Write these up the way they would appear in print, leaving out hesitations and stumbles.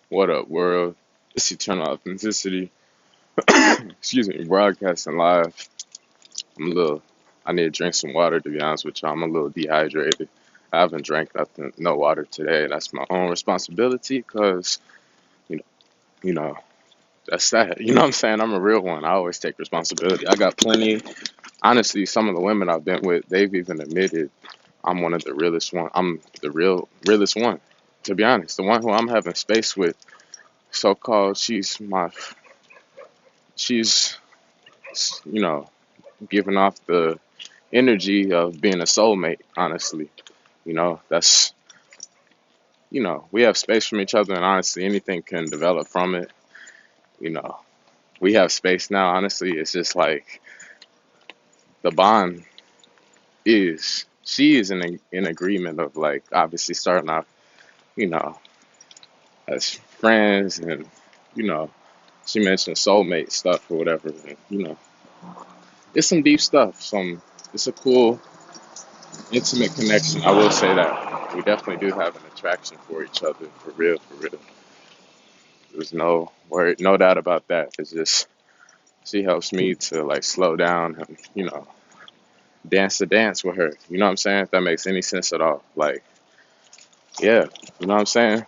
What up, world? It's Eternal Authenticity. Excuse me, broadcasting live. I'm a little, I need to drink some water to be honest with you. I'm a little dehydrated. I haven't drank nothing, no water today. That's my own responsibility because, you know, you know, that's that. You know what I'm saying? I'm a real one. I always take responsibility. I got plenty. Honestly, some of the women I've been with, they've even admitted I'm one of the realest one. I'm the realest one. To be honest, the one who I'm having space with, so-called, she's you know, giving off the energy of being a soulmate, honestly. That's, we have space from each other, and honestly, anything can develop from it. You know, we have space now, honestly. It's just like the bond she is in agreement of, like, obviously starting off, you know, as friends, and, you know, she mentioned soulmate stuff or whatever. And, it's some deep stuff. It's a cool, intimate connection. I will say that we definitely do have an attraction for each other, for real, for real. There's no word, no doubt about that. It's just she helps me to, like, slow down and, dance the dance with her. You know what I'm saying? If that makes any sense at all. Like, yeah, you know what I'm saying?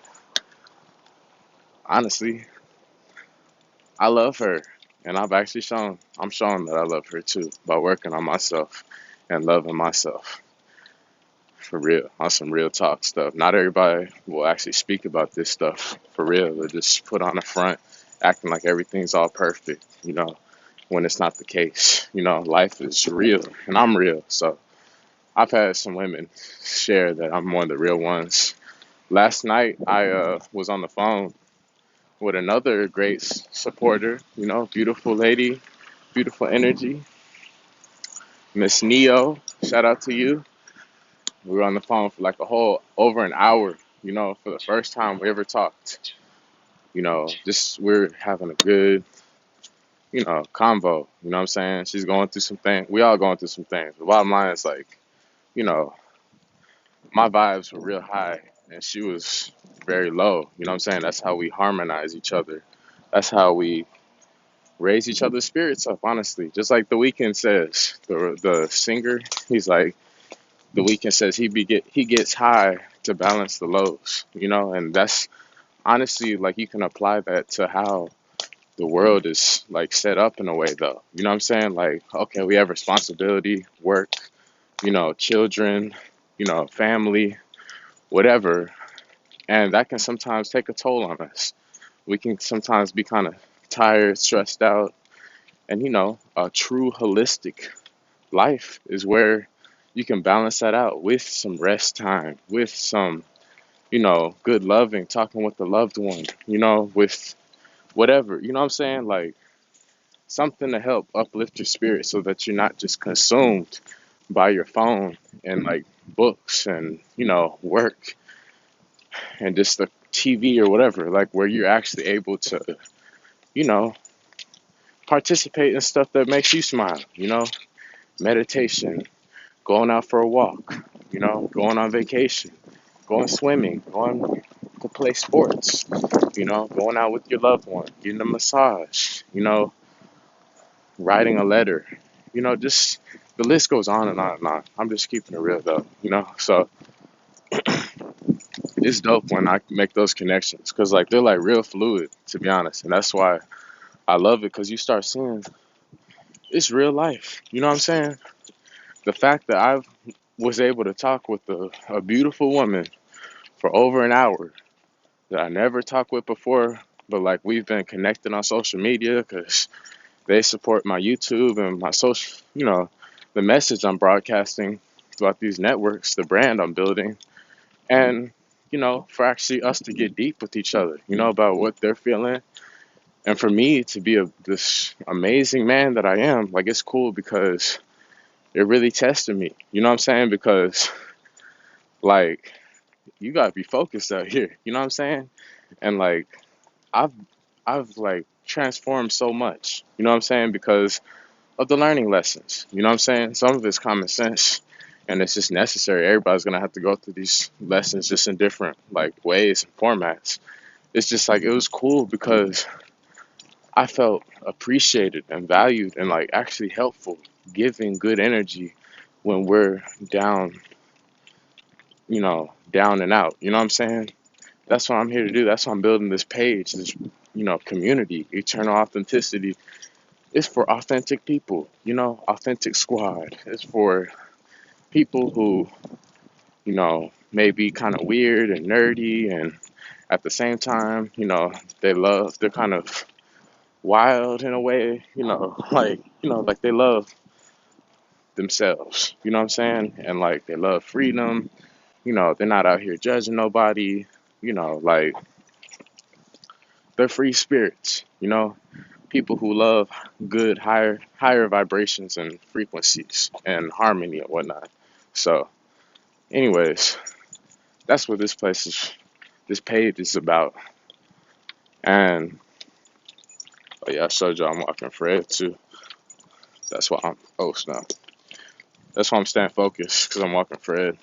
Honestly, I love her, and I'm showing that I love her too by working on myself and loving myself. For real, on some real talk stuff. Not everybody will actually speak about this stuff for real. They just put on a front, acting like everything's all perfect, when it's not the case. Life is real, and I'm real. So I've had some women share that I'm one of the real ones. Last night, I was on the phone with another great supporter, beautiful lady, beautiful energy, Miss Neo. Shout out to you. We were on the phone for like a whole over an hour, for the first time we ever talked. Just we're having a good, convo. You know what I'm saying? She's going through some things. We all going through some things. The bottom line is, like, you know, my vibes were real high and she was very low. You know what I'm saying? That's how we harmonize each other. That's how we raise each other's spirits up, honestly. Just like The Weeknd says, the singer, he's like, The Weeknd says he gets high to balance the lows, and that's honestly, like, you can apply that to how the world is, like, set up in a way, though. You know what I'm saying? Like, okay, we have responsibility, work, children, family, whatever, and that can sometimes take a toll on us. We can sometimes be kind of tired, stressed out, and, a true holistic life is where you can balance that out with some rest time, with some, good loving, talking with the loved one, with whatever, you know what I'm saying? Like, something to help uplift your spirit so that you're not just consumed by your phone and, like, books and, work and just the TV or whatever, like, where you're actually able to, you know, participate in stuff that makes you smile, meditation, going out for a walk, going on vacation, going swimming, going to play sports, going out with your loved one, getting a massage, writing a letter, just the list goes on and on and on. I'm just keeping it real though, so it's dope when I make those connections because, like, they're like real fluid, to be honest, and that's why I love it because you start seeing it's real life. You know what I'm saying? The fact that I was able to talk with a beautiful woman for over an hour that I never talked with before, but, like, we've been connected on social media because they support my YouTube and my social, the message I'm broadcasting throughout these networks, the brand I'm building, and, for actually us to get deep with each other, about what they're feeling. And for me to be this amazing man that I am, like, it's cool because it really tested me. You know what I'm saying? Because, like, you gotta be focused out here. You know what I'm saying? And, like, I've like transformed so much. You know what I'm saying? Because of the learning lessons. You know what I'm saying? Some of it's common sense and it's just necessary. Everybody's gonna have to go through these lessons just in different, like, ways and formats. it's just like it was cool because I felt appreciated and valued and like actually helpful, giving good energy when we're down, down and out. You know what I'm saying? That's what I'm here to do. That's why I'm building this page, this, community, eternal authenticity. It's for authentic people, authentic squad. It's for people who, may be kind of weird and nerdy and at the same time, they're kind of wild in a way, like they love themselves, you know what I'm saying? And like they love freedom, they're not out here judging nobody, like they're free spirits, people who love good, higher vibrations and frequencies and harmony and whatnot. So, anyways, that's what this page is about. And oh yeah, I showed you I'm walking Fred too. That's why I'm oh snap. That's why I'm staying focused because I'm walking Fred,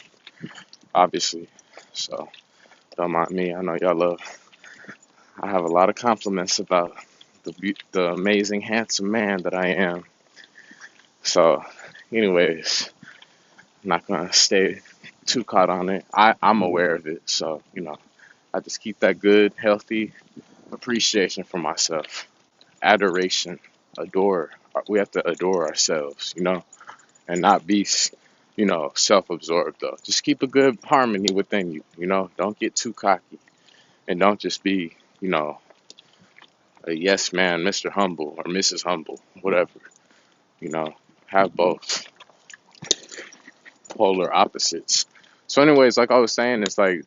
obviously. So don't mind me. I know y'all love. I have a lot of compliments about the amazing, handsome man that I am. So, anyways, I'm not gonna stay too caught on it. I'm aware of it, so I just keep that good, healthy appreciation for myself, adoration, adore. We have to adore ourselves, and not be, self-absorbed though. Just keep a good harmony within you, Don't get too cocky and don't just be, a yes man, Mr. Humble or Mrs. Humble, whatever, you know. Have both polar opposites. So, anyways, like I was saying, it's like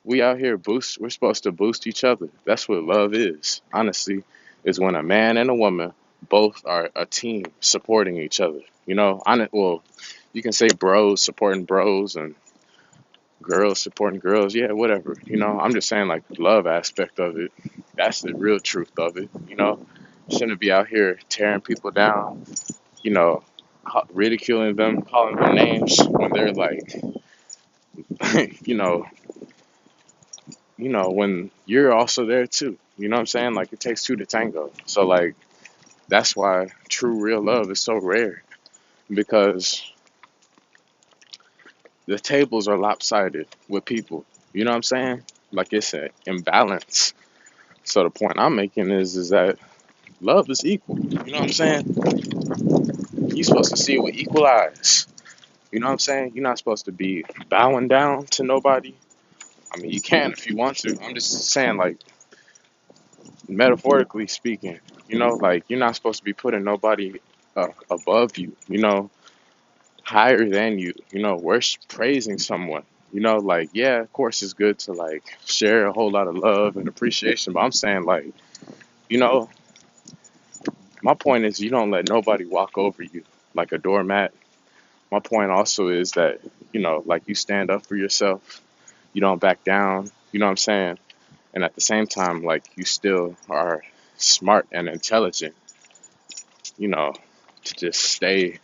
we out here we're supposed to boost each other. That's what love is, honestly, is when a man and a woman both are a team supporting each other. Well, you can say bros supporting bros and girls supporting girls. Yeah, whatever. I'm just saying like the love aspect of it. That's the real truth of it. Shouldn't be out here tearing people down. You know, ridiculing them, calling them names when they're like, you know, when you're also there too. You know what I'm saying? Like it takes two to tango. So like that's why true real love is so rare because the tables are lopsided with people. You know what I'm saying? Like it's an imbalance. So the point I'm making is that love is equal. You know what I'm saying? You're supposed to see it with equal eyes. You know what I'm saying? You're not supposed to be bowing down to nobody. I mean, you can if you want to. I'm just saying, like, metaphorically speaking, like, you're not supposed to be putting nobody above you, higher than you, worship, praising someone. Like, yeah, of course it's good to, like, share a whole lot of love and appreciation, but I'm saying, like, you know, my point is you don't let nobody walk over you like a doormat. My point also is that, like, you stand up for yourself, you don't back down, you know what I'm saying? And at the same time, like, you still are smart and intelligent, you know, to just stay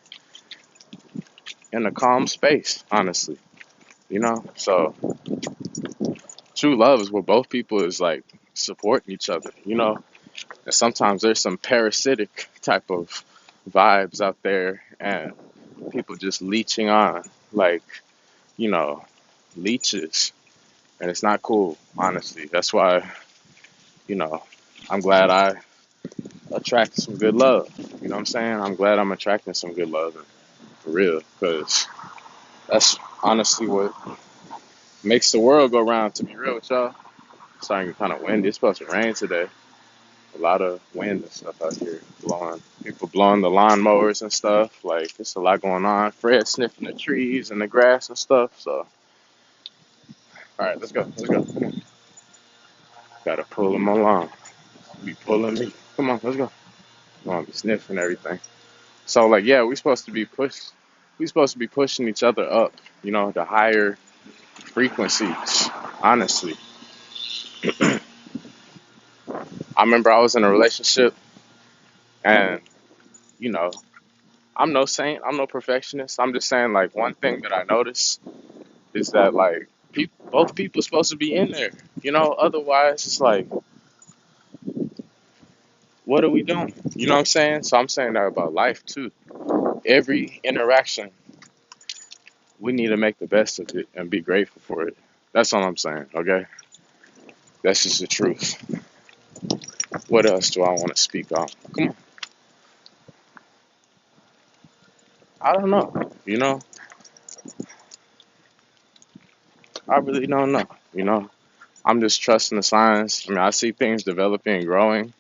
in a calm space, honestly, So true love is where both people is like supporting each other, And sometimes there's some parasitic type of vibes out there and people just leeching on, like, you know, leeches. And it's not cool, honestly. That's why, you know, I'm glad I attracted some good love. You know what I'm saying? I'm glad I'm attracting some good love for real, because that's honestly what makes the world go round, to be real with y'all. It's starting to kind of windy. It's supposed to rain today. A lot of wind and stuff out here blowing. People blowing the lawnmowers and stuff. Like, it's a lot going on. Fred sniffing the trees and the grass and stuff. So, all right, let's go. Let's go. Come on. Gotta pull him along. Be pulling me. Come on, let's go. Come on, be sniffing everything. So, like, yeah, we supposed to be pushing each other up, to higher frequencies. Honestly, I remember I was in a relationship, and you know, I'm no saint, I'm no perfectionist. I'm just saying, like, one thing that I noticed is that, like, both people supposed to be in there. Otherwise, it's like, what are we doing? You know what I'm saying? So I'm saying that about life too. Every interaction, we need to make the best of it and be grateful for it. That's all I'm saying, okay? That's just the truth. What else do I want to speak on? Come on. I don't know. I really don't know. I'm just trusting the signs. I mean, I see things developing and growing,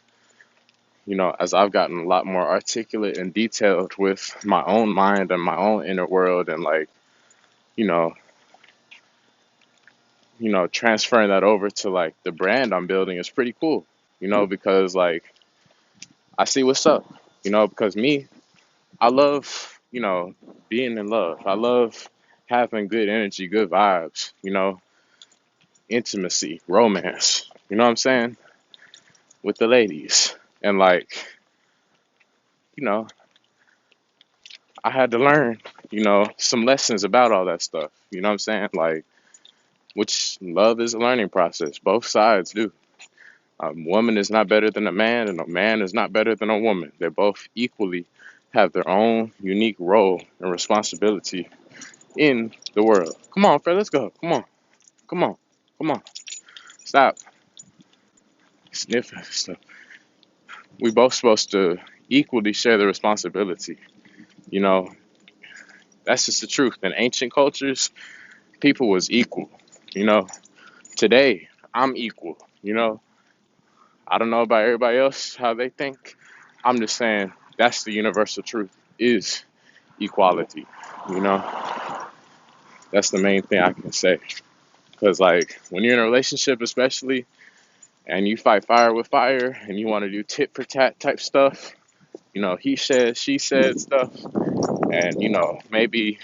as I've gotten a lot more articulate and detailed with my own mind and my own inner world and like, you know, transferring that over to like the brand I'm building is pretty cool, because like I see what's up, because me, I love, being in love. I love having good energy, good vibes, intimacy, romance, you know what I'm saying, with the ladies. And like, you know, I had to learn, some lessons about all that stuff. You know what I'm saying? Like, which love is a learning process. Both sides do. A woman is not better than a man, and a man is not better than a woman. They both equally have their own unique role and responsibility in the world. Come on, Fred, let's go. Come on, come on, come on. Stop sniffing stuff. We both supposed to equally share the responsibility. You know, that's just the truth. In ancient cultures, people was equal. You know, today I'm equal. I don't know about everybody else how they think. I'm just saying that's the universal truth is equality. You know, that's the main thing I can say. Because like when you're in a relationship, especially, and you fight fire with fire, and you want to do tit for tat type stuff, he said, she said stuff, and maybe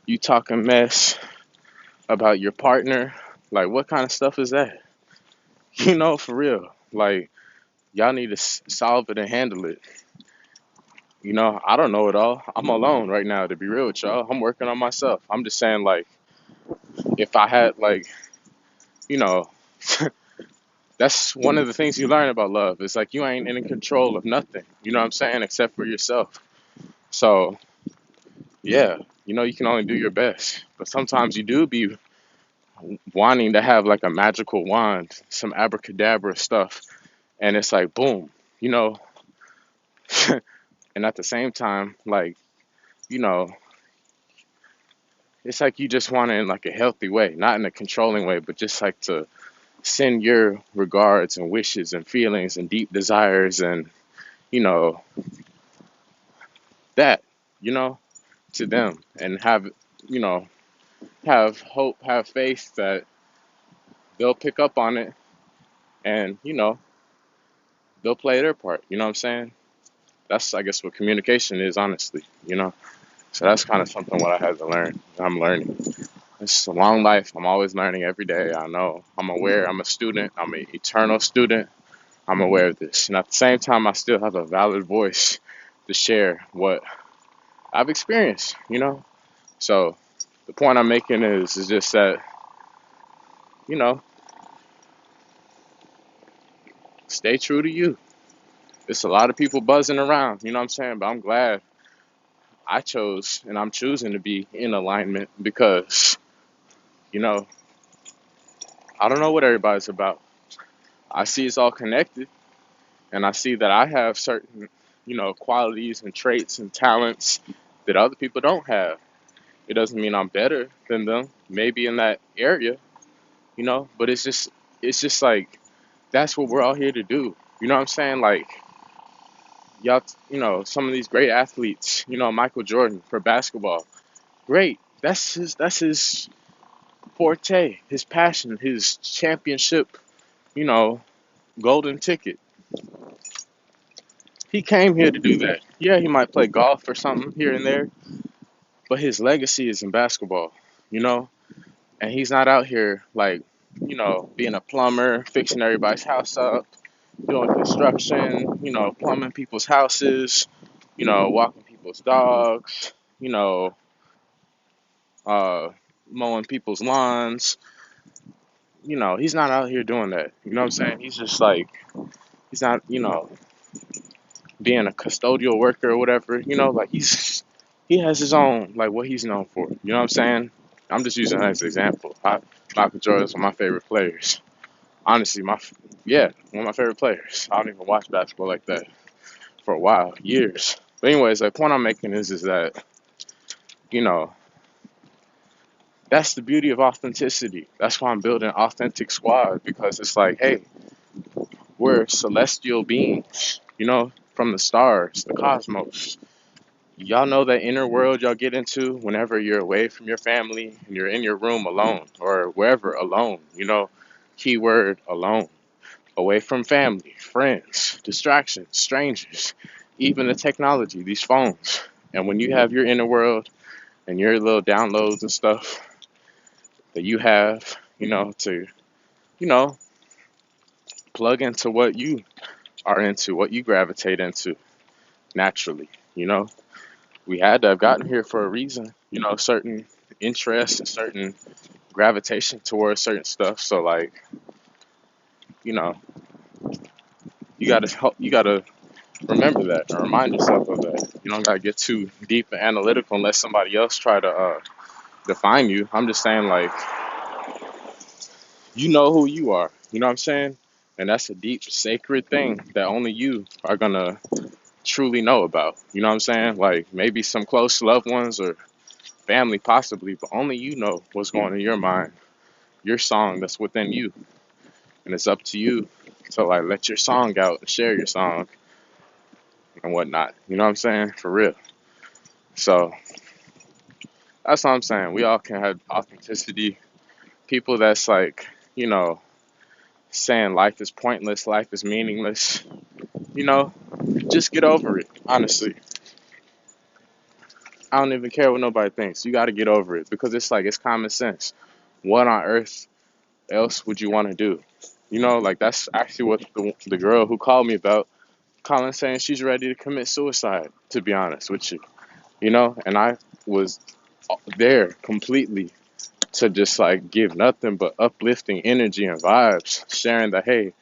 you talking mess about your partner. Like, what kind of stuff is that? For real. Like, y'all need to solve it and handle it. I don't know it all. I'm alone right now, to be real with y'all. I'm working on myself. I'm just saying, like, if I had, like, you know, that's one of the things you learn about love. It's like you ain't in control of nothing. You know what I'm saying? Except for yourself. So, yeah, you can only do your best. But sometimes you do be wanting to have, like, a magical wand, some abracadabra stuff. And it's like, boom, you know. And at the same time, like, you know, it's like you just want it in like a healthy way, not in a controlling way, but just like to send your regards and wishes and feelings and deep desires and, you know, that, you know, to them and you know, have hope, have faith that they'll pick up on it and, they'll play their part. You know what I'm saying? That's, I guess, what communication is, honestly. So that's kind of something what I had to learn. I'm learning. It's a long life. I'm always learning every day. I know. I'm aware. I'm a student. I'm an eternal student. I'm aware of this. And at the same time, I still have a valid voice to share what I've experienced. So the point I'm making is just that, you know, stay true to you. There's a lot of people buzzing around, you know what I'm saying? But I'm glad I chose and I'm choosing to be in alignment because, you know, I don't know what everybody's about. I see it's all connected and I see that I have certain, qualities and traits and talents that other people don't have. It doesn't mean I'm better than them, maybe in that area, but it's just like that's what we're all here to do. You know what I'm saying? Like y'all, some of these great athletes, Michael Jordan for basketball. Great. That's his forte, his passion, his championship, you know, golden ticket. He came here to do that. Yeah, he might play golf or something here and there, but his legacy is in basketball, you know? And he's not out here like, being a plumber, fixing everybody's house up, doing construction, plumbing people's houses, walking people's dogs, you know, uh, mowing people's lawns. he's not out here doing that. You know what I'm saying? He's just like, he's not, being a custodial worker or whatever. Like he has his own, like, what he's known for. You know what I'm saying? I'm just using that as an example. Michael Jordan's one of my favorite players. Honestly, yeah, one of my favorite players. I don't even watch basketball like that for a while, years. But anyways, the point I'm making is that, you know, that's the beauty of authenticity. That's why I'm building Authentic Squad, because it's like, hey, we're celestial beings, from the stars, the cosmos. Y'all know that inner world y'all get into whenever you're away from your family and you're in your room alone or wherever alone, keyword alone, away from family, friends, distractions, strangers, even the technology, these phones. And when you have your inner world and your little downloads and stuff that you have, to, you know, plug into what you are into, what you gravitate into naturally, we had to have gotten here for a reason, certain interests and certain gravitation towards certain stuff. So like, you know, you gotta remember that and remind yourself of that. You don't gotta get too deep and analytical unless somebody else try to define you. I'm just saying, like, you know who you are. You know what I'm saying? And that's a deep, sacred thing that only you are gonna truly know about. You know what I'm saying? Like maybe some close loved ones or family possibly, but only you know what's going in your mind, your song that's within you. And it's up to you to like let your song out and share your song and whatnot. You know what I'm saying? For real. So that's what I'm saying. We all can have authenticity. People that's like, you know, saying life is pointless, life is meaningless, you know, just get over it. Honestly, I don't even care what nobody thinks. You got to get over it because it's like, it's common sense. What on earth else would you want to do? Like that's actually what the girl who called me about, calling saying she's ready to commit suicide, to be honest with you, and I was there completely to just like give nothing but uplifting energy and vibes, sharing that, hey,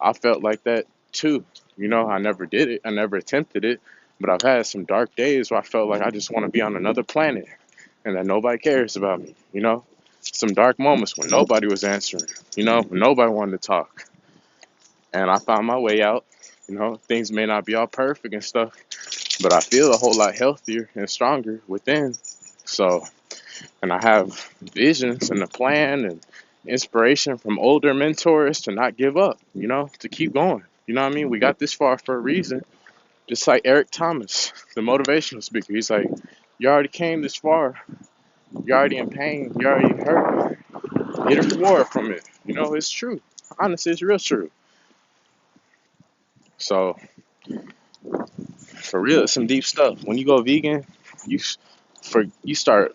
I felt like that too. I never did it, I never attempted it, but I've had some dark days where I felt like I just want to be on another planet and that nobody cares about me, some dark moments when nobody was answering, when nobody wanted to talk. And I found my way out. Things may not be all perfect and stuff, but I feel a whole lot healthier and stronger within. So, and I have visions and a plan and inspiration from older mentors to not give up, to keep going. You know what I mean? We got this far for a reason. Just like Eric Thomas, the motivational speaker, he's like, you already came this far. You're already in pain. You're already hurt. Get a reward from it. It's true. Honestly, it's real true. So, for real, it's some deep stuff. When you go vegan, you you start,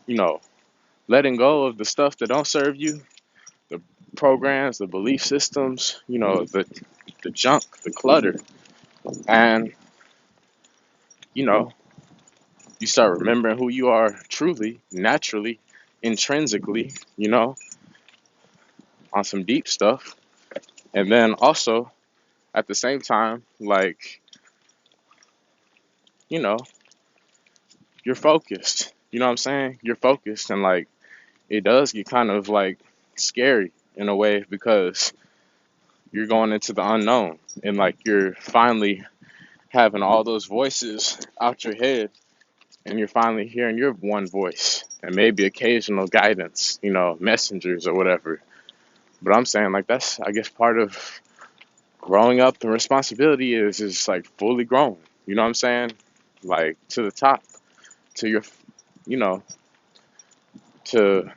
you know, letting go of the stuff that don't serve you, the programs, the belief systems, the junk, the clutter, and you know, you start remembering who you are truly, naturally, intrinsically, on some deep stuff, and then also at the same time, like, you know, you're focused. You know what I'm saying? You're focused, and like it does get kind of like scary in a way because you're going into the unknown and like you're finally having all those voices out your head and you're finally hearing your one voice and maybe occasional guidance, messengers or whatever. But I'm saying like that's, I guess, part of growing up. The responsibility is like fully grown. You know what I'm saying? Like to the top, to your, you know, to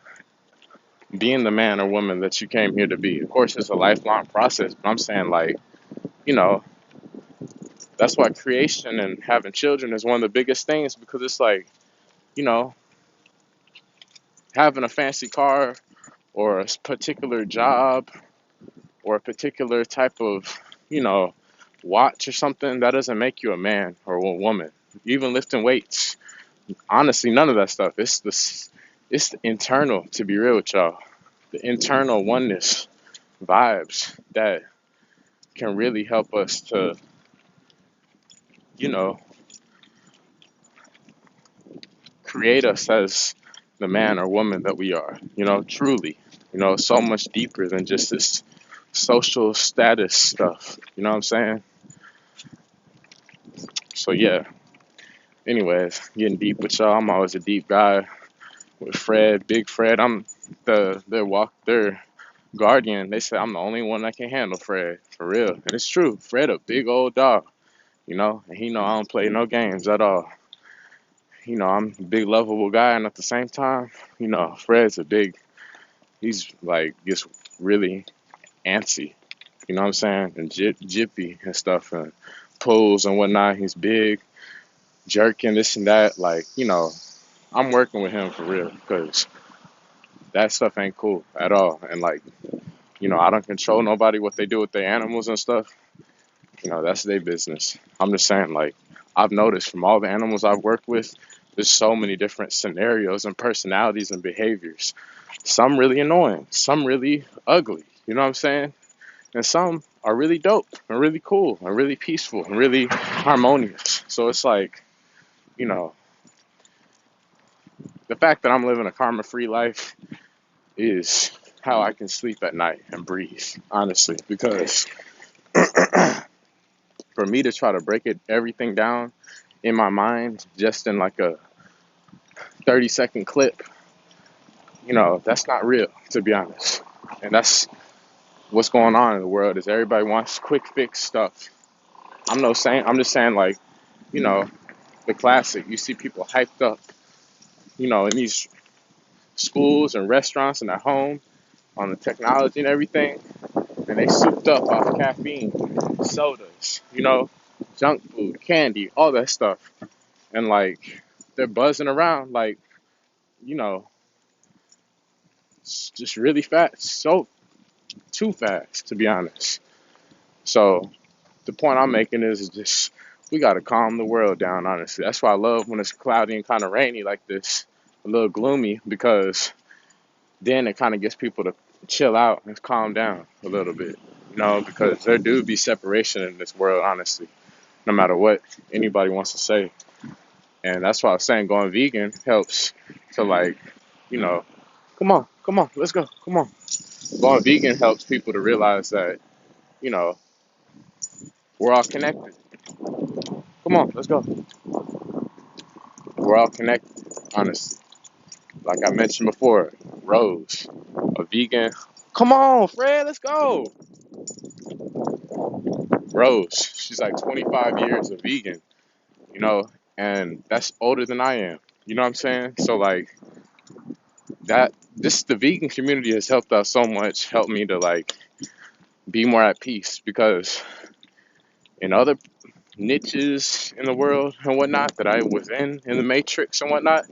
being the man or woman that you came here to be. Of course, it's a lifelong process, but I'm saying like, you know, that's why creation and having children is one of the biggest things because it's like, you know, having a fancy car or a particular job or a particular type of, watch or something, that doesn't make you a man or a woman. Even lifting weights, honestly, none of that stuff. It's the internal, to be real with y'all. the internal oneness vibes that can really help us to, you know, create us as the man or woman that we are, truly, so much deeper than just this social status stuff. You know what I'm saying? So yeah, anyways, getting deep with y'all. I'm always a deep guy with Fred, Big Fred. I'm their guardian. They say I'm the only one that can handle Fred, for real. And it's true. Fred a big old dog, and he know I don't play no games at all. I'm a big lovable guy, and at the same time, Fred's he's like gets really antsy, you know what I'm saying? And jippy and stuff and pulls and whatnot. He's big, jerking this and that. Like, I'm working with him for real because that stuff ain't cool at all. And like, I don't control nobody what they do with their animals and stuff. That's their business. I'm just saying, like, I've noticed from all the animals I've worked with, there's so many different scenarios and personalities and behaviors. Some really annoying, some really ugly, you know what I'm saying? And some are really dope and really cool and really peaceful and really harmonious. So it's like, you know, the fact that I'm living a karma free life is how I can sleep at night and breathe, honestly, because for me to try to break everything down in my mind just in like a 30-second clip, that's not real, to be honest. And that's what's going on in the world is everybody wants quick fix stuff. I'm just saying, like, you know, the classic. You see people hyped up, in these schools and restaurants and at home on the technology and everything, and they souped up off caffeine, sodas, junk food, candy, all that stuff. And like they're buzzing around like, you know, just really fast, so too fast, to be honest. So the point I'm making is just we gotta calm the world down, honestly. That's why I love when it's cloudy and kind of rainy like this, a little gloomy, because then it kind of gets people to chill out and calm down a little bit, because there do be separation in this world, honestly, no matter what anybody wants to say. And that's why I was saying going vegan helps to, like, you know, come on, let's go, come on. Going vegan helps people to realize that, you know, we're all connected. Come on, let's go. We're all connected, honestly. Like I mentioned before, Rose, a vegan. Come on, Fred, let's go. Rose, she's like 25 years a vegan, you know, and that's older than I am. You know what I'm saying? So like the vegan community has helped out so much, helped me to like be more at peace because in other niches in the world and whatnot that I was in the matrix and whatnot,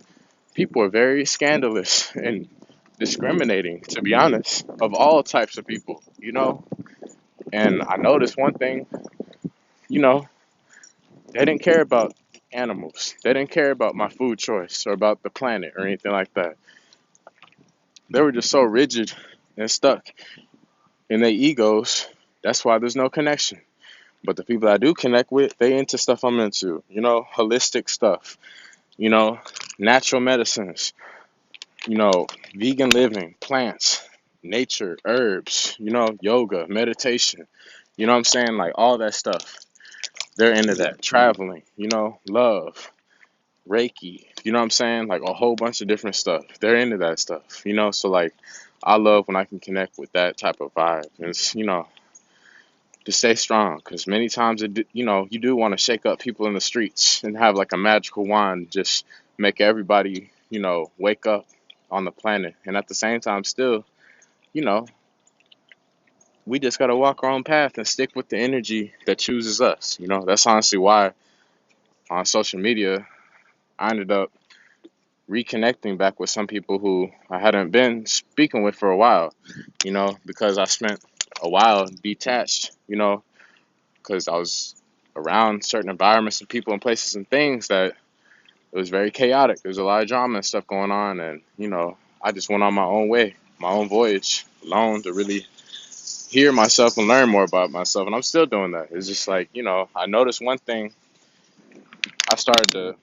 people are very scandalous and discriminating, to be honest, of all types of people, And I noticed one thing, you know, they didn't care about animals. They didn't care about my food choice or about the planet or anything like that. They were just so rigid and stuck in their egos. That's why there's no connection. But the people I do connect with, they into stuff I'm into, holistic stuff, you know, natural medicines, vegan living, plants, nature, herbs, yoga, meditation, you know what I'm saying? Like all that stuff. They're into that. Traveling, love, Reiki, you know what I'm saying? Like a whole bunch of different stuff. They're into that stuff, So like, I love when I can connect with that type of vibe. And it's, to stay strong, because many times, you do want to shake up people in the streets and have like a magical wand, just make everybody, wake up on the planet. And at the same time, still, you know, we just got to walk our own path and stick with the energy that chooses us. That's honestly why on social media, I ended up reconnecting back with some people who I hadn't been speaking with for a while, because I spent a while detached, because I was around certain environments and people and places and things that it was very chaotic. There was a lot of drama and stuff going on, and, I just went on my own way. my own voyage alone to really hear myself and learn more about myself. And I'm still doing that. It's just like, I noticed one thing. I started to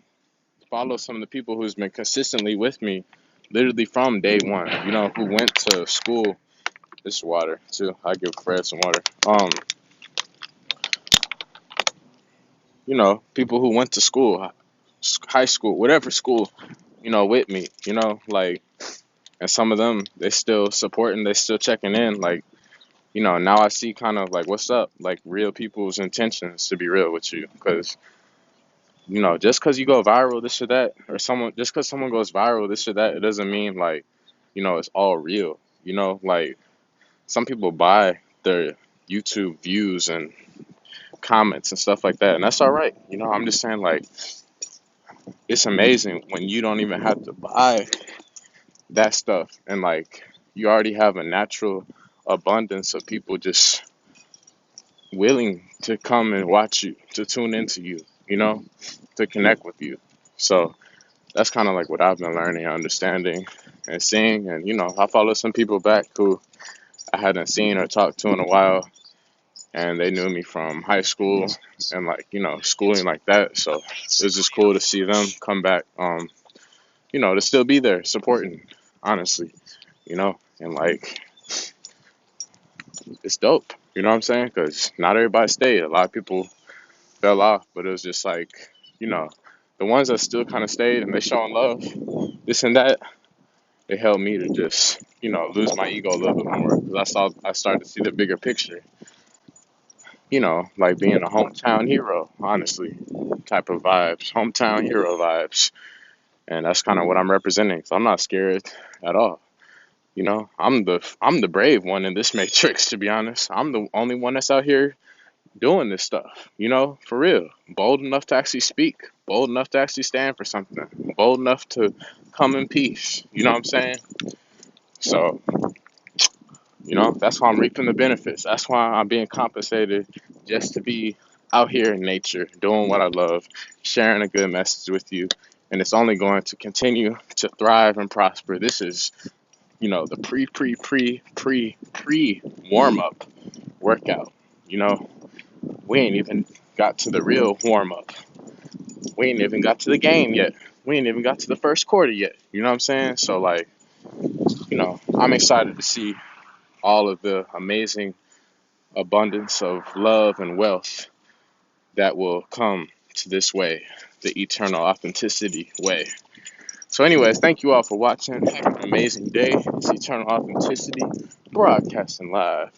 follow some of the people who's been consistently with me literally from day one, who went to school. This water too. I give Fred some water. People who went to school, high school, whatever school, with me, like, and some of them, they still supporting, they still checking in, like, now I see kind of like what's up, like real people's intentions, to be real with you, because just because you go viral, this or that, or just because someone goes viral, this or that, it doesn't mean like, it's all real. Like some people buy their YouTube views and comments and stuff like that, and that's all right. I'm just saying, like, it's amazing when you don't even have to buy that stuff, and like you already have a natural abundance of people just willing to come and watch you, to tune into you, to connect with you. So that's kind of like what I've been learning, understanding, and seeing. And I follow some people back who I hadn't seen or talked to in a while, and they knew me from high school and like schooling like that. So it was just cool to see them come back, to still be there supporting, honestly, and like it's dope. You know what I'm saying? Because not everybody stayed. A lot of people fell off, but it was just like, you know, the ones that still kind of stayed and they showing love, this and that, it helped me to just, lose my ego a little bit more because I started to see the bigger picture, like being a hometown hero, honestly, type of vibes, hometown hero vibes. And that's kind of what I'm representing. So I'm not scared at all. I'm the brave one in this matrix, to be honest. I'm the only one that's out here doing this stuff, for real. Bold enough to actually speak, bold enough to actually stand for something, bold enough to come in peace. You know what I'm saying? So, that's why I'm reaping the benefits. That's why I'm being compensated just to be out here in nature, doing what I love, sharing a good message with you. And it's only going to continue to thrive and prosper. This is, the pre warm up workout. You know, we ain't even got to the real warm up. We ain't even got to the game yet. We ain't even got to the first quarter yet. You know what I'm saying? So, like, I'm excited to see all of the amazing abundance of love and wealth that will come to this way, the eternal authenticity way. So, anyways, thank you all for watching. Have an amazing day. It's Eternal Authenticity, broadcasting live.